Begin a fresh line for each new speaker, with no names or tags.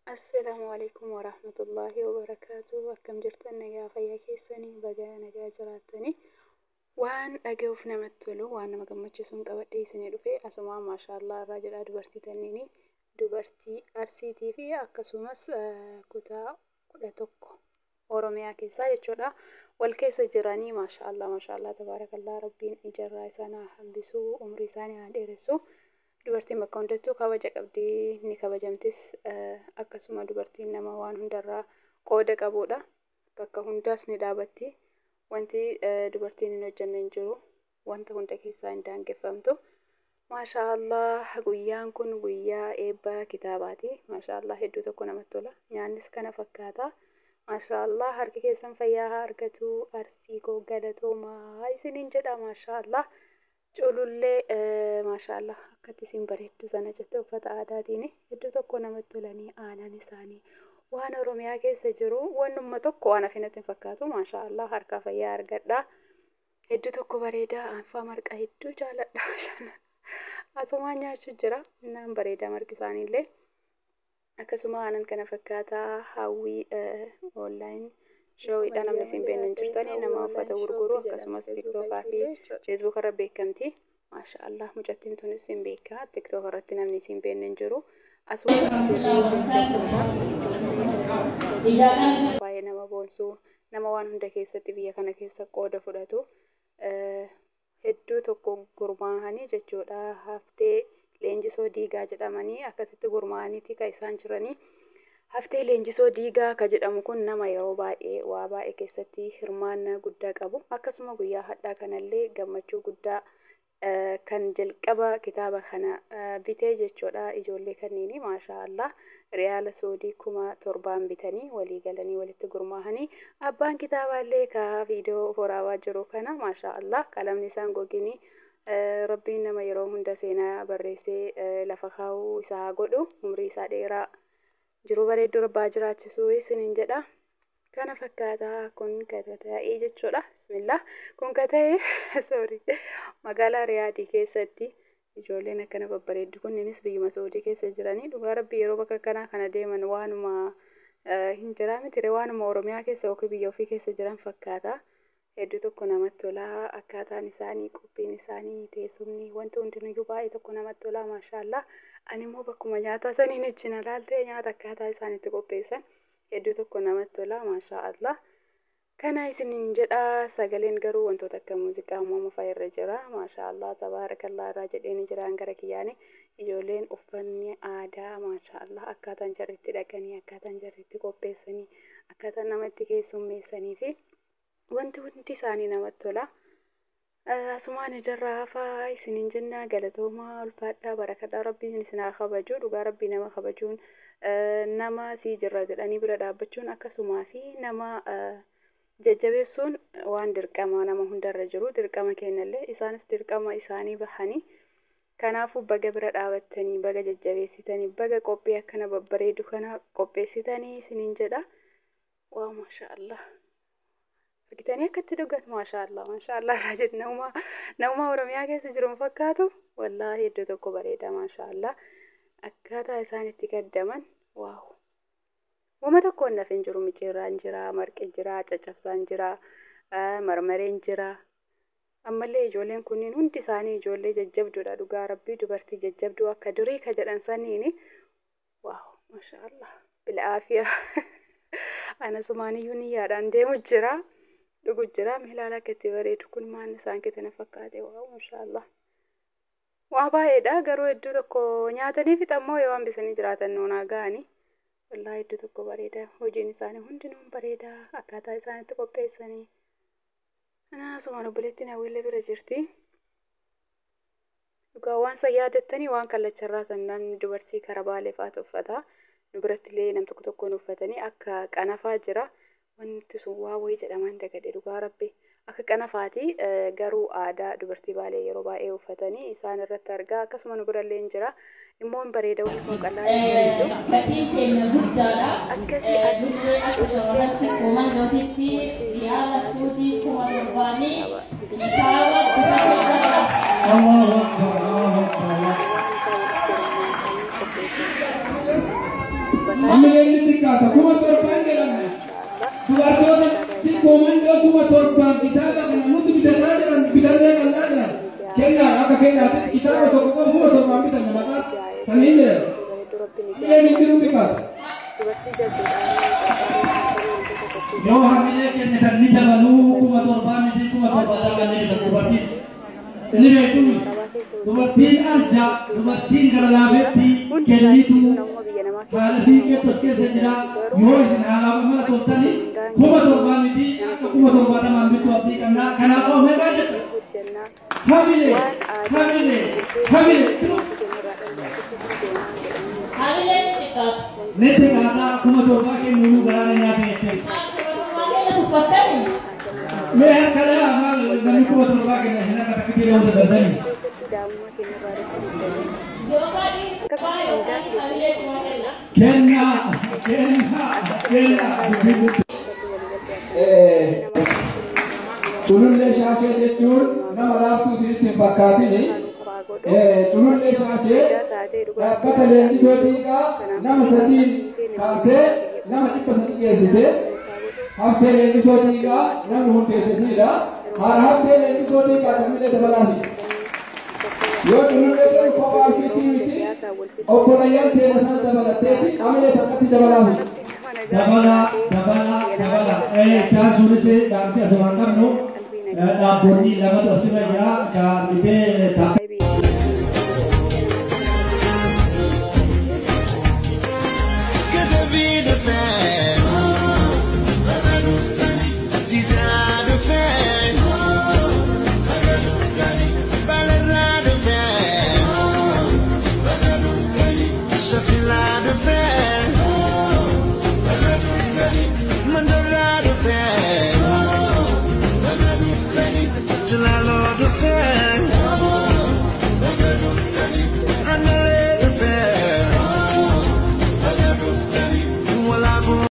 السلام عليكم ورحمة الله وبركاته. أكم جرتن نجا فيا كيسني بجا نجا جراتني وان أجوف نمتلو وأنا ما قمتش سون قبل سنة رفي أسمع ما شاء الله الراجل أدبرتي تنيني دبرتي أرسيتي في أكسومس كتا كلتك أورميا كيسا يجودا والكيس جراني ما شاء الله ما شاء الله تبارك الله ربين إجرا سنة حبسو عمري سنة عندرسو dubartiin bakka hundattuu kabaja qabdi ni kabajamtis akkasuma dubartiin nama waan hundarraa qooda qabudha bakka hundaas ni dhaabatti wanti dubartiin hin hojjenne hin jiru wanta hunda keessaa hin daangeffamtu maashaallah guyyaan kun guyyaa eebba kitaabaati maashaallah hedduu tokko namatti tola nyaannis kana fakkaata maashaallah harki keessan fayyaa argatu arsii koo galatoomaa isiniin jedha maashaallah Cululle maashaallah akkatti isin bareeddu sana jette uffata aadaatiin hedduu tokko namatti tolanii aanan isaanii waan Oromiyaa keessa jiru wannumma tokko waan afinatti hin fakkaatu maashaallah harka fayyaa argadha hedduu tokko bareeda anfaa marqa hedduu jaaladha asuma nyaachuu jira naan bareeda marqi isaaniillee akkasuma aanan kana fakkaata hawwii online Showidha namni isin beeknan jirtanii nama uffata gurguru akkasumas TikTokaa fi Facebook irra beekamti. Maashaallah mucattiin tunis isin beeka. TikTok irratti namni isin beeknan jiru. Asuma baay'ee nama boonsu nama waan hunda keessatti biyya kana keessa qooda fudhatu. Hedduu tokko gurmaa'anii jechuudha. Haftee leenjisoo diigaa jedhamanii akkasitti gurmaa'aniiti kan isaan jiranii. Haftee leenjisoo diigaa ka jedhamu kun nama yeroo baay'ee waa baay'ee keessatti hirmaannaa guddaa qabu akkasuma guyyaa hadhaa kanallee gammachuu guddaa kan jalqaba kitaaba kana bitee jechuudha ijoollee kanneeni maashaallah riyaala soodii 7,000 bitanii walii galanii walitti gurmaa'anii abbaan kitaaballee ka viidiyoo waraabaa jiru kana maashaallah qalamni isaan gogini rabbiin nama yeroo hunda seenaa barreessee lafa kaa'uu isaa godhu umrii isaa dheeraa jiru bareedduu rabbaa jiraachisuu isiniin jedha kana fakkaata kun kata'ee jechuudha bismillah kun kata'ee sorry magaalaa Riyaadii keessatti ijoolleen akkana babbareeddu kunninis biyyuma Saudii keessa jiranii dhugaa rabbii yeroo bakka kanaa kana deeman waanuma hin jiraa miti waanuma Oromiyaa keessa yookiin biyya ofii keessa jiran fakkaata hedduu tokko namatti tola akkaataan isaanii qophiin isaanii teessumni wanti hundinuyyuu baay'ee tokko namatti tola maashaallah ani immoo bakkuma nyaataa saniin ejjina laaltee nyaata akkaataa isaanitti qopheessan hedduu tokko namatti tola maashaallah kana isiniin jedha sagaleen garuu wantoota akka muuziqaa uumama fa'aa irra jira maashaallah tabaarakallah irraa jedheen jiraan gara kiyyaanii ijoolleen uffanni aadaa maashaallah akkaataan jarritti dhaqanii akkaataan jarritti qopheessanii akkaataan namatti keessummeessanii fi wanti hundi isaanii namatti tola. Asumaan idarraa hafaa isiniin jenna galatoomaa ulfaadhaa barakadhaa rabbiin isin haa kabaju dhugaa rabbii nama kabajuun nama sii jirra jedhanii bira dhaabbachuun akkasumaa fi nama jajjabeessuun waan dirqama nama hundarra jiru dirqama kennallee isaanis dirqama isaanii bahanii kanaafuu baga bira dhaabattanii baga jajjabeessitanii baga qophii akkana babbareedu kana qopheessitanii isiniin jedha waa maashaallah argitanii akkatti dhugan maashaallah raajid nama Oromiyaa keessa jiru fakkaatu wallaahi hedduu tokko bareeda maashaallah akkaataa isaan itti gaddaman waaw wama tokko hin nafin jiru micirraan jira marqee jira caccabsaan jira marmareen jira ammallee ijoolleen kunniin hundi isaanii ijoollee jajjabduudha dhugaa rabbii dubartii jajjabduu akka durii ka jedhan saniini waaw maashaallah bilaafiya ana sumaaniyyuu niyyaadhaan deemu jira dhugu jira milaala akkatti bareedu kun maan isaan kitana fakkaate waaw maashaallah waa baay'eedha garuu hedduu tokko nyaatanii fixammoo yoo hambisanii jiraatan nuunaa ga'anii wallaahi hedduu tokko bareeda hojiin isaanii hundinuu bareeda akkaataa isaanitti qopheessanii anaasumaan obboleettiin hawwiillee bira jirti dhugaa waan san yaadattanii waan kallacharraa sannaan dubartii karabaalee fa'aatu uffata nu birattillee nam tokko tokkoon uffatanii akka qanafaa jira wanti sun waa wayii jedhaman dagadhe dhugaa rabbi akka qanafaati garuu aadaa dubartii baalee yeroo baay'ee uffatanii isaan irratti argaa akkasuma nu birallee hin jira immoo bareeda wanti kun qal'aa bareedu akkasii asuma cuushii komandootitti yaala suutii kuma barbaanii
Amileen ni xiqqaata kuma torbaan jedhamna. Dubartoota si koomandoo kuma torbaan kitaaba kana nuti bitataa jiran bitannee qal'aa jiran. Kennaan akka kennaatti kitaaba tokko kuma torbaan bitanna maqaa saniin jedhan. Amileen ni xiqqaata. Yoo hamilee kennitan ni dabaluu kuma torbaan miti kuma torbaan dabalanii bitan dubartiin. Ini beekumi dubartiin arja dubartiin gara laabeetti kennitu haala siiqqee toskeessa jira yoo isin haalaaf mala toltani kuma torbaa miti akka kuma torbaatamaan bittu abdii qabnaa kanaaf oomee baa jedha hamilee netti qaataa kuma torbaa kennuunu galaana nyaata jettee mee harkadhaa maal namni kuma torbaa kenna hin akka takkitee loota daldanii Culullee shaashee jechuun nama laaftuu isinitti hin fakkaatini. Culullee shaashee dhaabbata leenjisoo dhiigaa nama sadiin kaatee nama 300 geessite. Haftee leenjisoo dhiigaa namni hundeessisiidha. Haala haftee leenjisoo dhiigaa tamillee dabalaafi. Yoo culullee jedhu kophaa isiitii miti obboleeyyan teena sana dabalatteeti amillee takkatti dabalaafi. Dabala. Taasisuunis dhaabsi asumaan qabnu dhaabboonni lamatu asirra jira. Dhaabbatee